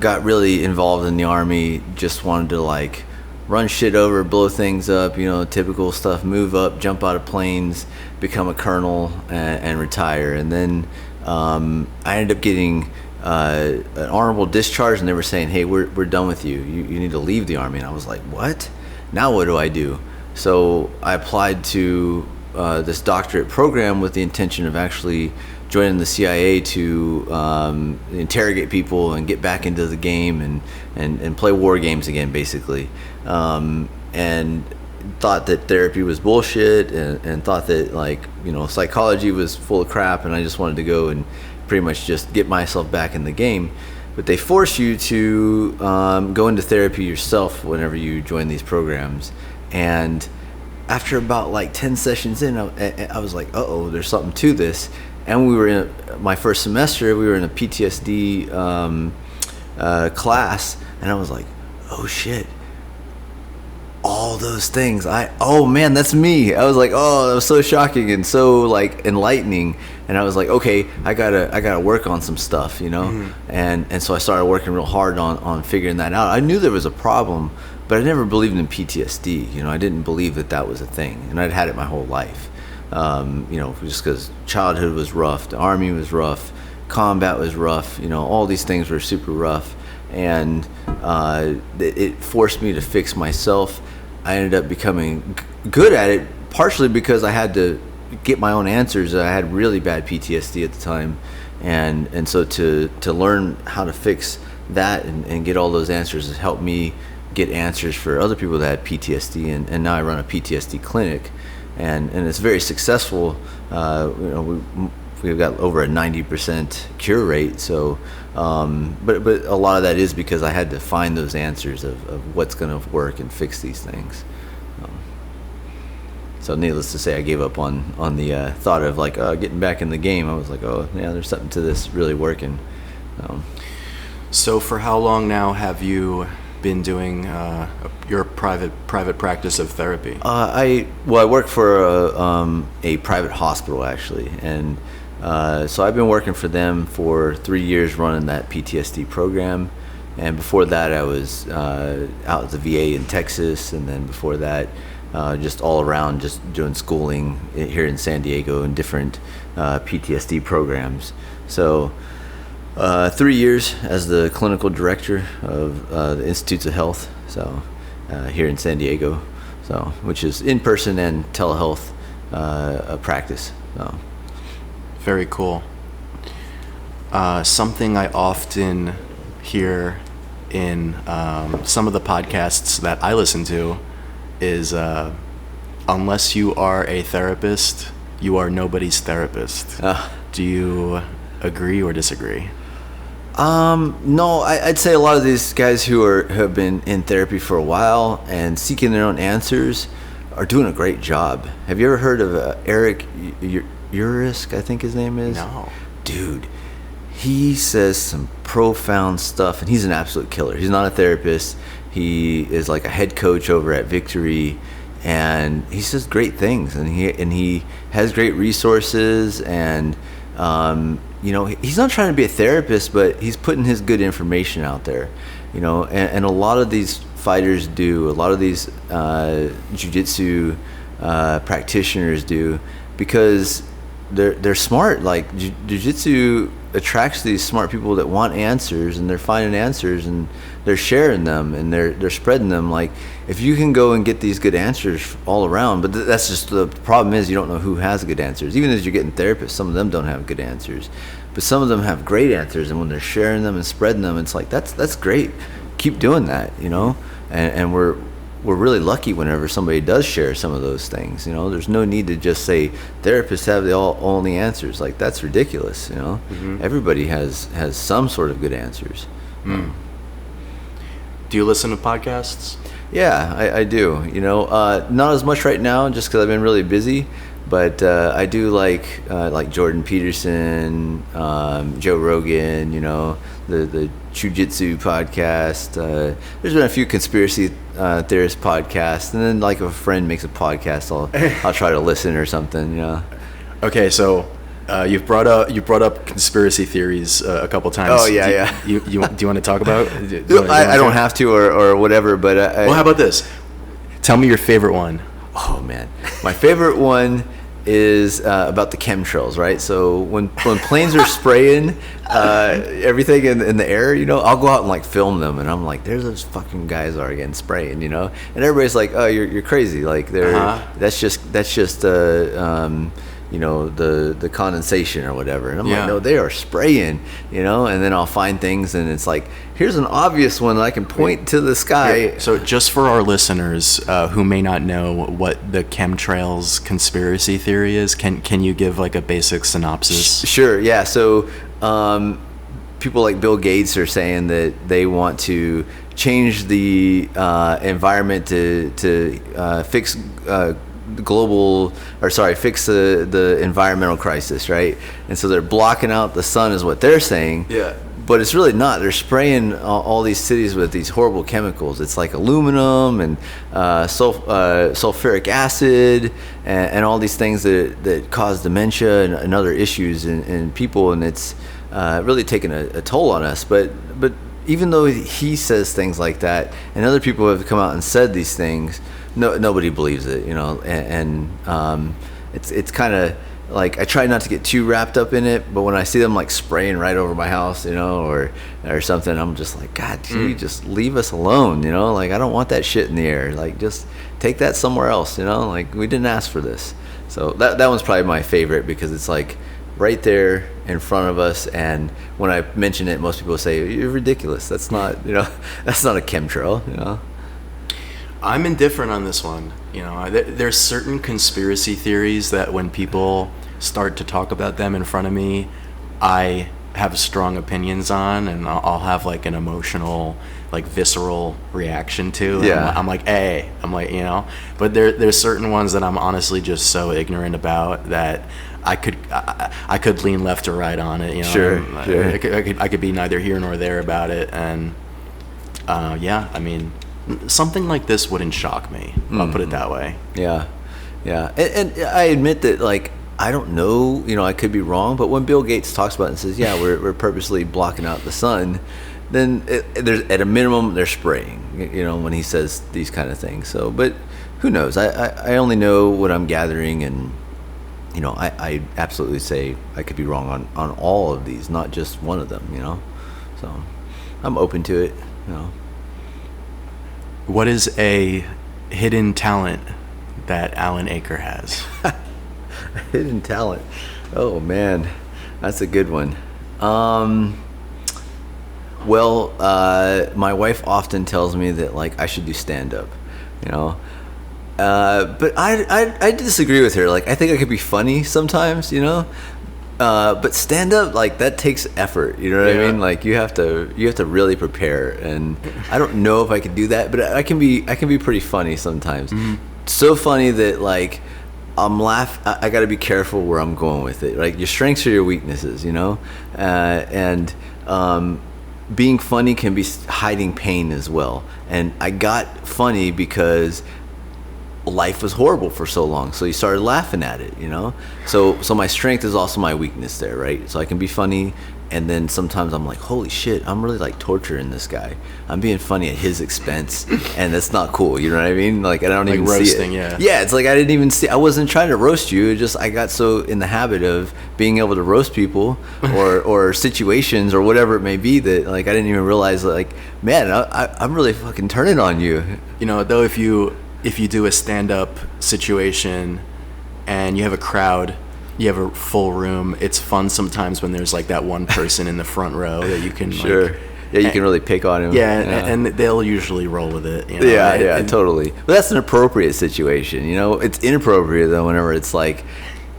got really involved in the Army. Just wanted to run shit over, blow things up, typical stuff. Move up, jump out of planes, become a colonel, and retire. And then I ended up getting an honorable discharge, and they were saying, "Hey, we're done with you. You need to leave the Army." And I was like, "What? Now what do I do?" So I applied to this doctorate program with the intention of actually joining the CIA to interrogate people and get back into the game and play war games again, basically. And thought that therapy was bullshit, and thought that psychology was full of crap, and I just wanted to go and pretty much just get myself back in the game. But they force you to go into therapy yourself whenever you join these programs. And after about 10 sessions in, I was like, uh-oh, there's something to this. And we were in my first semester, we were in a PTSD class, and I was like, oh shit, all those things. Oh man, that's me. I was like, oh, that was so shocking and so enlightening. And I was like, okay, I gotta work on some stuff, Mm-hmm. And so I started working real hard on figuring that out. I knew there was a problem, but I never believed in PTSD. I didn't believe that was a thing, and I'd had it my whole life. Just because childhood was rough, the Army was rough, combat was rough, all these things were super rough, and it forced me to fix myself. I ended up becoming good at it, partially because I had to get my own answers. I had really bad PTSD at the time, and so to learn how to fix that and get all those answers has helped me get answers for other people that had PTSD, and now I run a PTSD clinic. And it's very successful. We've got over a 90% cure rate. So, but a lot of that is because I had to find those answers of what's going to work and fix these things. So needless to say, I gave up on the thought of getting back in the game. I was like, oh yeah, there's something to this really working. So for how long now have you been doing your private practice of therapy? I work for a private hospital actually, and so I've been working for them for 3 years running that PTSD program. And before that, I was out at the VA in Texas, and then before that, just all around, just doing schooling here in San Diego in different PTSD programs. So 3 years as the clinical director of the Institutes of Health, so here in San Diego, so which is in-person and telehealth practice. So. Very cool. Something I often hear in some of the podcasts that I listen to is unless you are a therapist, you are nobody's therapist. Do you agree or disagree? No, I'd say a lot of these guys who have been in therapy for a while and seeking their own answers are doing a great job. Have you ever heard of Eric Urisk, I think his name is? No. Dude, he says some profound stuff, and he's an absolute killer. He's not a therapist. He is like a head coach over at Victory, and he says great things, and he has great resources, and he's not trying to be a therapist, but he's putting his good information out there, and a lot of these fighters do, a lot of these jiu-jitsu practitioners do, because they're smart. Like jiu-jitsu attracts these smart people that want answers, and they're finding answers, and they're sharing them, and they're spreading them. Like, if you can go and get these good answers all around, but that's just the problem is you don't know who has good answers. Even as you're getting therapists, some of them don't have good answers, but some of them have great answers, and when they're sharing them and spreading them, it's like that's great. Keep doing that, and we're really lucky whenever somebody does share some of those things. There's no need to just say therapists have the only answers. Like, that's ridiculous. Mm-hmm. Everybody has some sort of good answers. Do you listen to podcasts? Yeah, I do. Not as much right now, just because I've been really busy. But I do like Jordan Peterson, Joe Rogan. The Jiu-Jitsu podcast. There's been a few conspiracy theorist podcasts, and then like if a friend makes a podcast, I'll try to listen or something. Okay, so you brought up conspiracy theories a couple times. Oh yeah, do you want to talk about? I don't have to or whatever, but well, how about this? Tell me your favorite one. Oh man, my favorite one is about the chemtrails, right? So when planes are spraying everything in the air, I'll go out and like film them, and I'm like, there's those fucking guys are again spraying, and everybody's like, oh, you're crazy, like that's just the condensation or whatever, and I'm like, no, they are spraying, and then I'll find things, and it's like, here's an obvious one that I can point to the sky. Yeah. So just for our listeners who may not know what the chemtrails conspiracy theory is, can you give like a basic synopsis? Sure, yeah. So people like Bill Gates are saying that they want to change the environment to fix fix the environmental crisis, right? And so they're blocking out the sun is what they're saying. Yeah. But it's really not. They're spraying all these cities with these horrible chemicals. It's like aluminum and sulfuric acid and all these things that cause dementia and other issues in people, and it's really taken a toll on us. But even though he says things like that, and other people have come out and said these things, nobody believes it, and it's kind of like, I try not to get too wrapped up in it, but when I see them like spraying right over my house, or something, I'm just like, God, can you just leave us alone, like, I don't want that shit in the air, like, just take that somewhere else, like, we didn't ask for this. So that one's probably my favorite, because it's like right there in front of us, and when I mention it, most people say, you're ridiculous, that's not, that's not a chemtrail, I'm indifferent on this one. There's certain conspiracy theories that when people start to talk about them in front of me, I have strong opinions on, and I'll have like an emotional, like visceral reaction to. Yeah. I'm like, hey, but there's certain ones that I'm honestly just so ignorant about that I could lean left or right on it. Sure. I could be neither here nor there about it, and something like this wouldn't shock me. I'll put it that way. Yeah. And I admit that, like, I don't know, I could be wrong, but when Bill Gates talks about it and says, yeah, we're purposely blocking out the sun, then there's, at a minimum, they're spraying, when he says these kind of things. So, but who knows? I only know what I'm gathering, and, I absolutely say I could be wrong on all of these, not just one of them, So I'm open to it, What is a hidden talent that Alan Acre has? Hidden talent. Oh man, that's a good one. Well, my wife often tells me that like I should do stand-up, but I disagree with her. Like, I think I could be funny sometimes, but stand-up, like, that takes effort. You know what I mean? Like, you have to really prepare, and I don't know if I could do that, but I can be pretty funny sometimes. Mm-hmm. So funny that like I'm I got to be careful where I'm going with it. Like, your strengths are your weaknesses, and being funny can be hiding pain as well. And I got funny because life was horrible for so long, so you started laughing at it, so my strength is also my weakness there, right? So I can be funny, and then sometimes I'm like, holy shit, I'm really like torturing this guy. I'm being funny at his expense, and that's not cool, you know what I mean? Like, I don't like even roasting, see it. Yeah, it's like I wasn't trying to roast you. It just I got so in the habit of being able to roast people or situations or whatever it may be that like I didn't even realize like, man, I'm really fucking turning on you. Though if you do a stand-up situation and you have a crowd, you have a full room, it's fun sometimes when there's like that one person in the front row that you can sure. Yeah, you can really pick on him. Yeah, and they'll usually roll with it. Yeah, totally. But that's an appropriate situation. It's inappropriate though whenever it's like,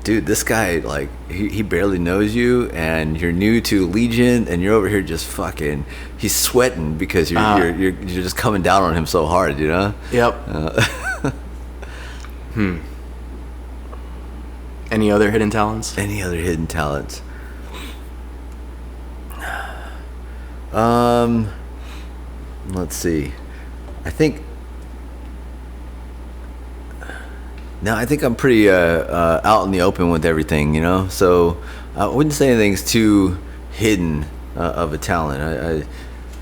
dude, this guy, like, he barely knows you, and you're new to Legion, and you're over here just fucking. He's sweating because you're just coming down on him so hard, Yep. Any other hidden talents? Let's see. I think I'm pretty out in the open with everything, so I wouldn't say anything's too hidden of a talent.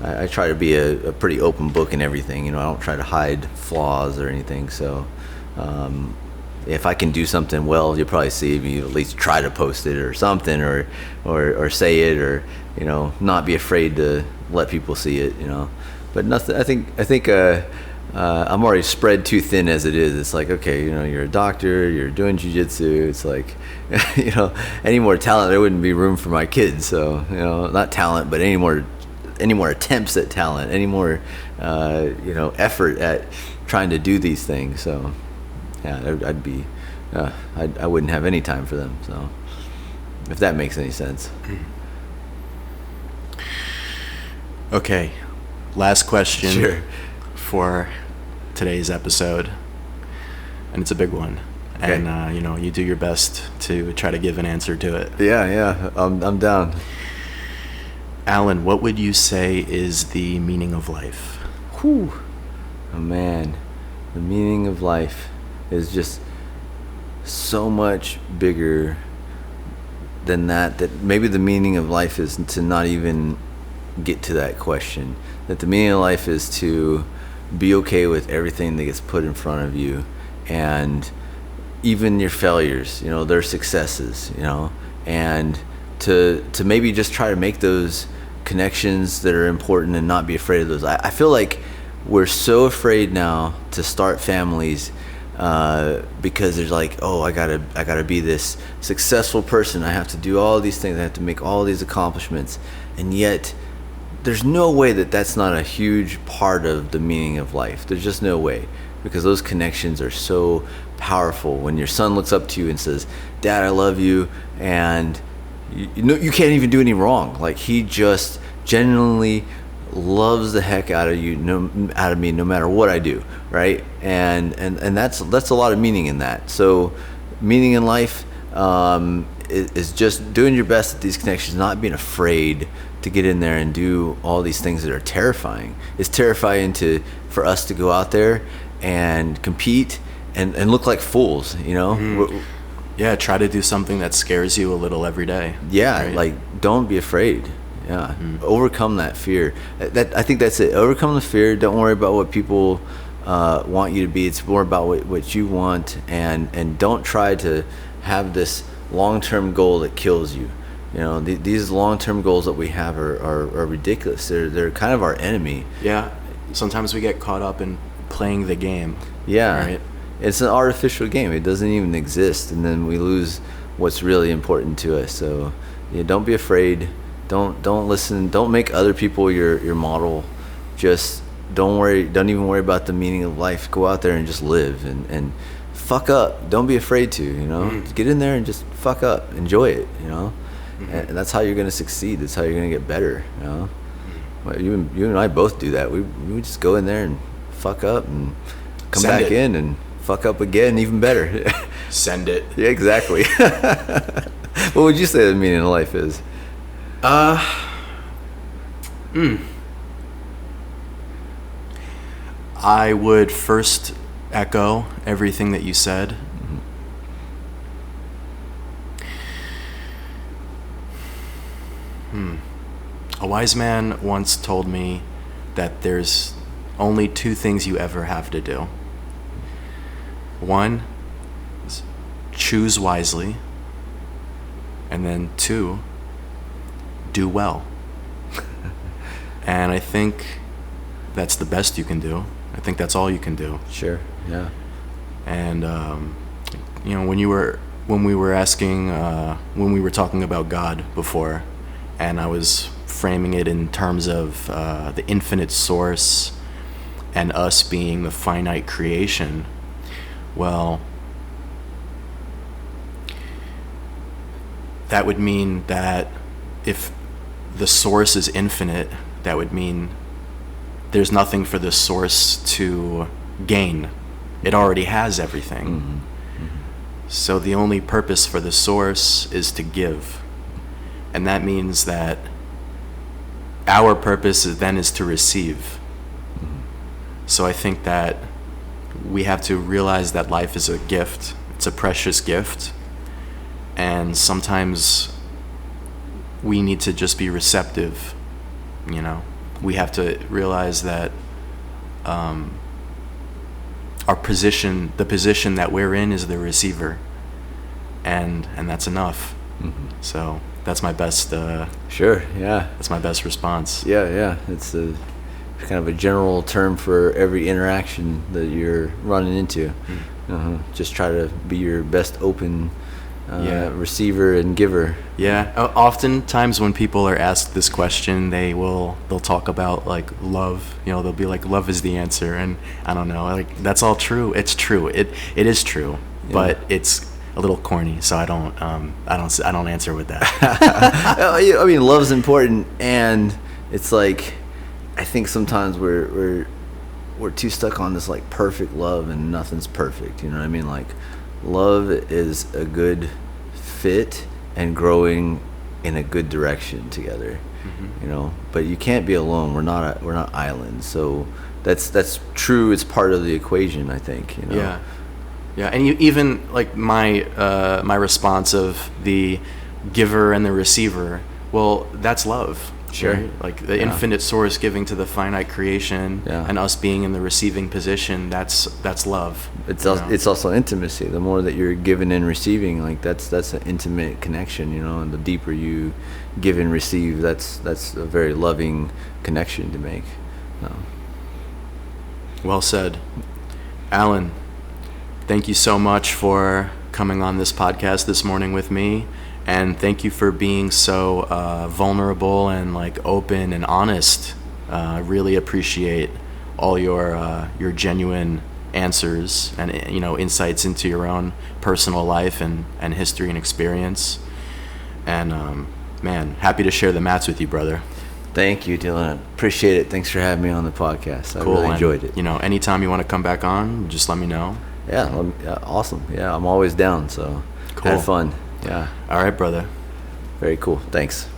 I try to be a pretty open book in everything, I don't try to hide flaws or anything, so if I can do something well, you'll probably see me at least try to post it or something, or say it, or not be afraid to let people see it, but nothing. I think I'm already spread too thin as it is. It's like, okay, you're a doctor, you're doing jiu-jitsu. It's like, any more talent, there wouldn't be room for my kids. So, not talent, but any more attempts at talent, any more, effort at trying to do these things. So, yeah, I wouldn't have any time for them. So, if that makes any sense. Okay, last question. Sure. For today's episode, and it's a big one. Okay. And you do your best to try to give an answer to it. Yeah, I'm down. Alan, what would you say is the meaning of life? Whew. Oh man, the meaning of life is just so much bigger than that maybe the meaning of life is to not even get to that question. That the meaning of life is to be okay with everything that gets put in front of you, and even your failures, their successes, and to maybe just try to make those connections that are important and not be afraid of those. I feel like we're so afraid now to start families because there's like, oh, I gotta be this successful person. I have to do all these things. I have to make all these accomplishments, and yet there's no way that that's not a huge part of the meaning of life. There's just no way, because those connections are so powerful. When your son looks up to you and says, "Dad, I love you," and you can't even do any wrong. Like, he just genuinely loves the heck out of you, out of me, no matter what I do, right? And that's a lot of meaning in that. So, meaning in life is just doing your best at these connections, not being afraid to get in there and do all these things that are terrifying. It's terrifying for us to go out there and compete and look like fools, Mm-hmm. Yeah, try to do something that scares you a little every day. Yeah, right? Like, don't be afraid. Yeah, overcome that fear. I think that's it. Overcome the fear. Don't worry about what people want you to be. It's more about what you want, and don't try to have this long-term goal that kills you. These long-term goals that we have are ridiculous. They're kind of our enemy. Yeah, sometimes we get caught up in playing the game. Yeah, right? It's an artificial game. It doesn't even exist, and then we lose what's really important to us. So, don't be afraid. Don't listen. Don't make other people your model. Just don't even worry about the meaning of life. Go out there and just live and fuck up. Don't be afraid to. Get in there and just fuck up. Enjoy it. And that's how you're gonna succeed. That's how you're gonna get better. Well, you and I both do that. We just go in there and fuck up and come back in and fuck up again, even better. Send it. Yeah, exactly. What would you say the meaning of life is? I would first echo everything that you said. A wise man once told me that there's only two things you ever have to do. One is choose wisely, and then two, do well. And I think that's the best you can do. I think that's all you can do. Sure. Yeah. And when we were talking about God before, and I was framing it in terms of the infinite source and us being the finite creation, well, that would mean that if the source is infinite, that would mean there's nothing for the source to gain. It already has everything. Mm-hmm. So the only purpose for the source is to give. And that means that our purpose then is to receive. Mm-hmm. So I think that we have to realize that life is a gift. It's a precious gift. And sometimes we need to just be receptive, We have to realize that our position, the position that we're in, is the receiver, and that's enough. Mm-hmm. So that's my best. Sure. Yeah. That's my best response. Yeah. It's kind of a general term for every interaction that you're running into. Mm-hmm. Just try to be your best open receiver and giver. Yeah. Oftentimes when people are asked this question, they'll talk about like love. They'll be like, love is the answer, and I don't know. Like, that's all true. It's true. It is true, but it's a little corny. So I don't answer with that. I mean, love's important, and it's like, I think sometimes we're too stuck on this like perfect love, and nothing's perfect. You know what I mean? Like, love is a good fit and growing in a good direction together. Mm-hmm. But you can't be alone. We're not islands. So that's true. It's part of the equation, I think. Yeah. And even like my response of the giver and the receiver. Well, that's love. Sure. Right? Like the infinite source giving to the finite creation, and us being in the receiving position. That's love. It's also intimacy. The more that you're giving and receiving, like that's an intimate connection, and the deeper you give and receive, that's a very loving connection to make. Well said, Alan. Thank you so much for coming on this podcast this morning with me. And thank you for being so vulnerable and like open and honest. I really appreciate all your genuine answers and insights into your own personal life and history and experience. And man, happy to share the mats with you, brother. Thank you, Dylan. Appreciate it. Thanks for having me on the podcast. Cool. I really enjoyed it. Anytime you want to come back on, just let me know. Yeah, awesome. Yeah, I'm always down. So cool. Had fun. Yeah. All right, brother. Very cool. Thanks.